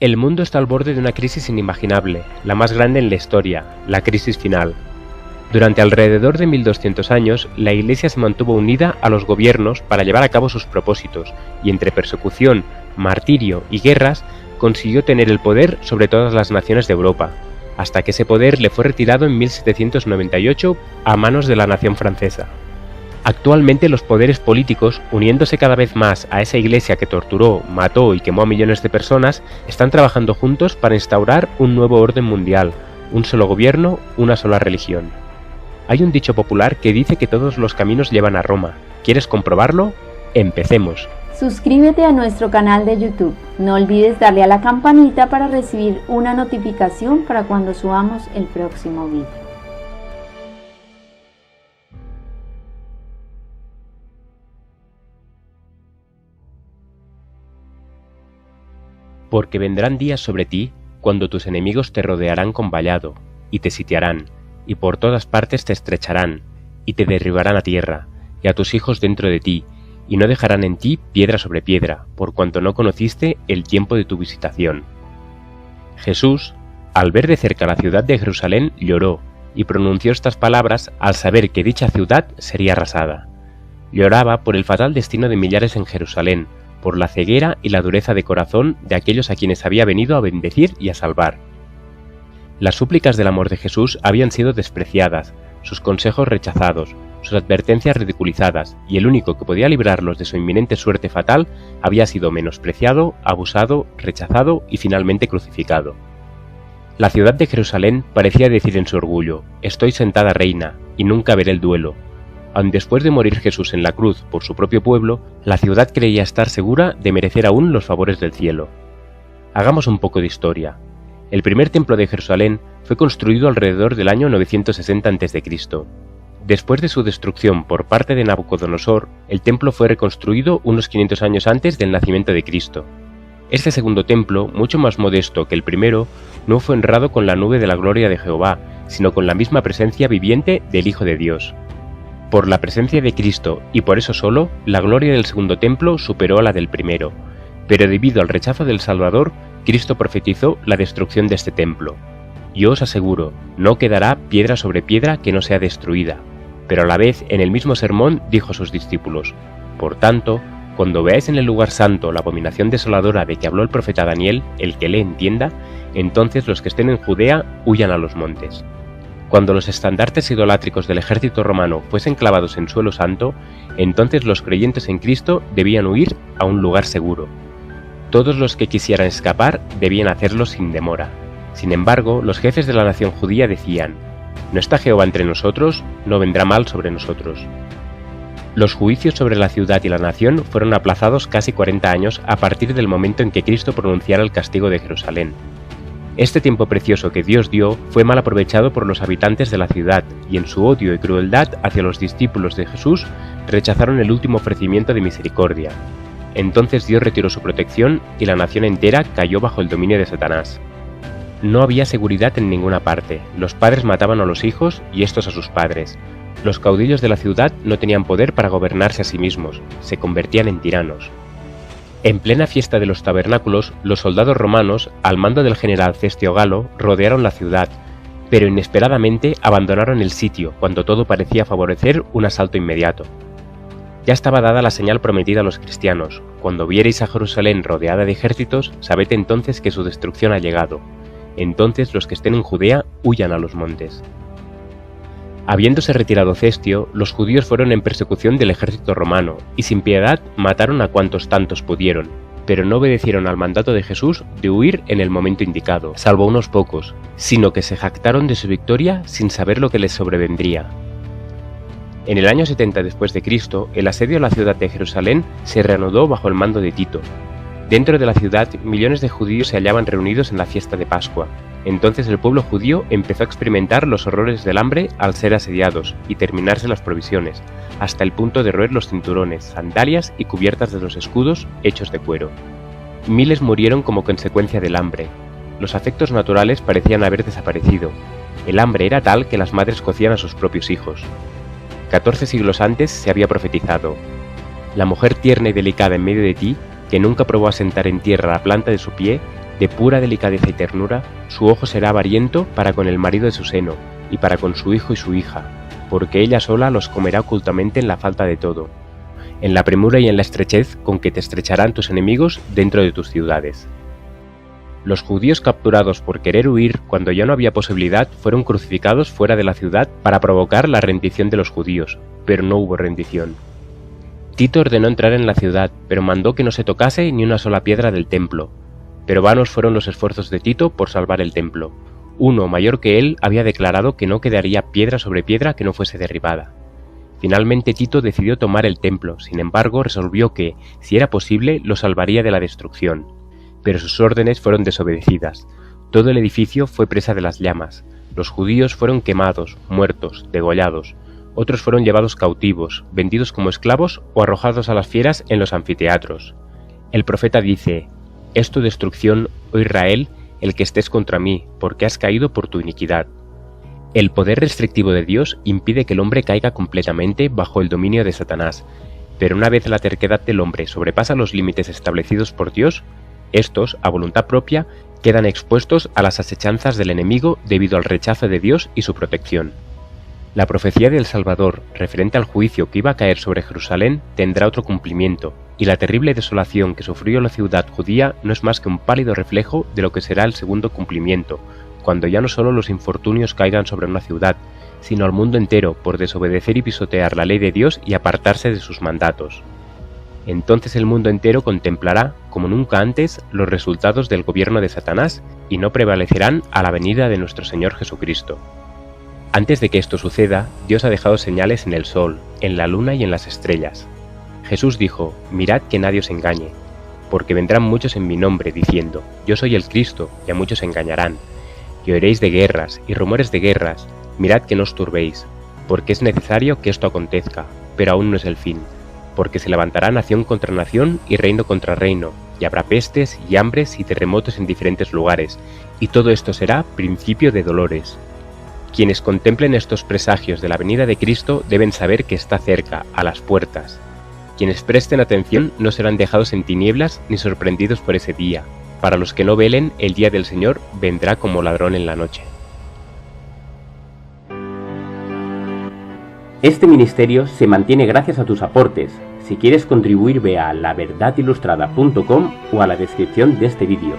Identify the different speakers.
Speaker 1: El mundo está al borde de una crisis inimaginable, la más grande en la historia, la crisis final. Durante alrededor de 1200 años, la Iglesia se mantuvo unida a los gobiernos para llevar a cabo sus propósitos, y entre persecución, martirio y guerras, consiguió tener el poder sobre todas las naciones de Europa, hasta que ese poder le fue retirado en 1798 a manos de la nación francesa. Actualmente los poderes políticos, uniéndose cada vez más a esa iglesia que torturó, mató y quemó a millones de personas, están trabajando juntos para instaurar un nuevo orden mundial, un solo gobierno, una sola religión. Hay un dicho popular que dice que todos los caminos llevan a Roma. ¿Quieres comprobarlo? Empecemos.
Speaker 2: Suscríbete a nuestro canal de YouTube. No olvides darle a la campanita para recibir una notificación para cuando subamos el próximo video.
Speaker 1: Porque vendrán días sobre ti, cuando tus enemigos te rodearán con vallado, y te sitiarán, y por todas partes te estrecharán, y te derribarán a tierra, y a tus hijos dentro de ti, y no dejarán en ti piedra sobre piedra, por cuanto no conociste el tiempo de tu visitación. Jesús, al ver de cerca la ciudad de Jerusalén, lloró, y pronunció estas palabras al saber que dicha ciudad sería arrasada. Lloraba por el fatal destino de millares en Jerusalén, por la ceguera y la dureza de corazón de aquellos a quienes había venido a bendecir y a salvar. Las súplicas del amor de Jesús habían sido despreciadas, sus consejos rechazados, sus advertencias ridiculizadas, y el único que podía librarlos de su inminente suerte fatal había sido menospreciado, abusado, rechazado y finalmente crucificado. La ciudad de Jerusalén parecía decir en su orgullo: «Estoy sentada reina, y nunca veré el duelo». Aun después de morir Jesús en la cruz por su propio pueblo, la ciudad creía estar segura de merecer aún los favores del cielo. Hagamos un poco de historia. El primer templo de Jerusalén fue construido alrededor del año 960 a.C. Después de su destrucción por parte de Nabucodonosor, el templo fue reconstruido unos 500 años antes del nacimiento de Cristo. Este segundo templo, mucho más modesto que el primero, no fue honrado con la nube de la gloria de Jehová, sino con la misma presencia viviente del Hijo de Dios. Por la presencia de Cristo, y por eso solo, la gloria del segundo templo superó a la del primero, pero debido al rechazo del Salvador, Cristo profetizó la destrucción de este templo. Yo os aseguro, no quedará piedra sobre piedra que no sea destruida. Pero a la vez, en el mismo sermón, dijo a sus discípulos: por tanto, cuando veáis en el lugar santo la abominación desoladora de que habló el profeta Daniel, el que le entienda, entonces los que estén en Judea huyan a los montes. Cuando los estandartes idolátricos del ejército romano fuesen clavados en suelo santo, entonces los creyentes en Cristo debían huir a un lugar seguro. Todos los que quisieran escapar debían hacerlo sin demora. Sin embargo, los jefes de la nación judía decían: «¿No está Jehová entre nosotros? No vendrá mal sobre nosotros». Los juicios sobre la ciudad y la nación fueron aplazados casi 40 años a partir del momento en que Cristo pronunciara el castigo de Jerusalén. Este tiempo precioso que Dios dio fue mal aprovechado por los habitantes de la ciudad, y en su odio y crueldad hacia los discípulos de Jesús rechazaron el último ofrecimiento de misericordia. Entonces Dios retiró su protección y la nación entera cayó bajo el dominio de Satanás. No había seguridad en ninguna parte, los padres mataban a los hijos y estos a sus padres. Los caudillos de la ciudad no tenían poder para gobernarse a sí mismos, se convertían en tiranos. En plena fiesta de los tabernáculos, los soldados romanos, al mando del general Cestio Galo, rodearon la ciudad, pero inesperadamente abandonaron el sitio cuando todo parecía favorecer un asalto inmediato. Ya estaba dada la señal prometida a los cristianos: cuando viereis a Jerusalén rodeada de ejércitos, sabed entonces que su destrucción ha llegado. Entonces los que estén en Judea huyan a los montes. Habiéndose retirado Cestio, los judíos fueron en persecución del ejército romano, y sin piedad mataron a cuantos tantos pudieron, pero no obedecieron al mandato de Jesús de huir en el momento indicado, salvo unos pocos, sino que se jactaron de su victoria sin saber lo que les sobrevendría. En el año 70 después de Cristo, el asedio a la ciudad de Jerusalén se reanudó bajo el mando de Tito. Dentro de la ciudad, millones de judíos se hallaban reunidos en la fiesta de Pascua. Entonces el pueblo judío empezó a experimentar los horrores del hambre al ser asediados y terminarse las provisiones, hasta el punto de roer los cinturones, sandalias y cubiertas de los escudos hechos de cuero. Miles murieron como consecuencia del hambre. Los afectos naturales parecían haber desaparecido. El hambre era tal que las madres cocían a sus propios hijos. 14 siglos antes se había profetizado: la mujer tierna y delicada en medio de ti, que nunca probó asentar en tierra la planta de su pie, De pura delicadeza y ternura, su ojo será avariento para con el marido de su seno, y para con su hijo y su hija, porque ella sola los comerá ocultamente en la falta de todo, en la premura y en la estrechez con que te estrecharán tus enemigos dentro de tus ciudades. Los judíos capturados por querer huir cuando ya no había posibilidad fueron crucificados fuera de la ciudad para provocar la rendición de los judíos, pero no hubo rendición. Tito ordenó entrar en la ciudad, pero mandó que no se tocase ni una sola piedra del templo. Pero vanos fueron los esfuerzos de Tito por salvar el templo. Uno, mayor que él, había declarado que no quedaría piedra sobre piedra que no fuese derribada. Finalmente Tito decidió tomar el templo, sin embargo resolvió que, si era posible, lo salvaría de la destrucción. Pero sus órdenes fueron desobedecidas. Todo el edificio fue presa de las llamas. Los judíos fueron quemados, muertos, degollados. Otros fueron llevados cautivos, vendidos como esclavos o arrojados a las fieras en los anfiteatros. El profeta dice: «Es tu destrucción, oh Israel, el que estés contra mí, porque has caído por tu iniquidad». El poder restrictivo de Dios impide que el hombre caiga completamente bajo el dominio de Satanás, pero una vez la terquedad del hombre sobrepasa los límites establecidos por Dios, estos, a voluntad propia, quedan expuestos a las asechanzas del enemigo debido al rechazo de Dios y su protección. La profecía del Salvador, referente al juicio que iba a caer sobre Jerusalén, tendrá otro cumplimiento, y la terrible desolación que sufrió la ciudad judía no es más que un pálido reflejo de lo que será el segundo cumplimiento, cuando ya no solo los infortunios caigan sobre una ciudad, sino al mundo entero por desobedecer y pisotear la ley de Dios y apartarse de sus mandatos. Entonces el mundo entero contemplará, como nunca antes, los resultados del gobierno de Satanás y no prevalecerán a la venida de nuestro Señor Jesucristo. Antes de que esto suceda, Dios ha dejado señales en el sol, en la luna y en las estrellas. Jesús dijo: «Mirad que nadie os engañe, porque vendrán muchos en mi nombre, diciendo: Yo soy el Cristo, y a muchos engañarán. Y oiréis de guerras y rumores de guerras, mirad que no os turbéis, porque es necesario que esto acontezca, pero aún no es el fin. Porque se levantará nación contra nación y reino contra reino, y habrá pestes y hambres y terremotos en diferentes lugares, y todo esto será principio de dolores. Quienes contemplen estos presagios de la venida de Cristo deben saber que está cerca, a las puertas. Quienes presten atención no serán dejados en tinieblas ni sorprendidos por ese día. Para los que no velen, el día del Señor vendrá como ladrón en la noche».
Speaker 3: Este ministerio se mantiene gracias a tus aportes. Si quieres contribuir, ve a laverdadilustrada.com o a la descripción de este vídeo.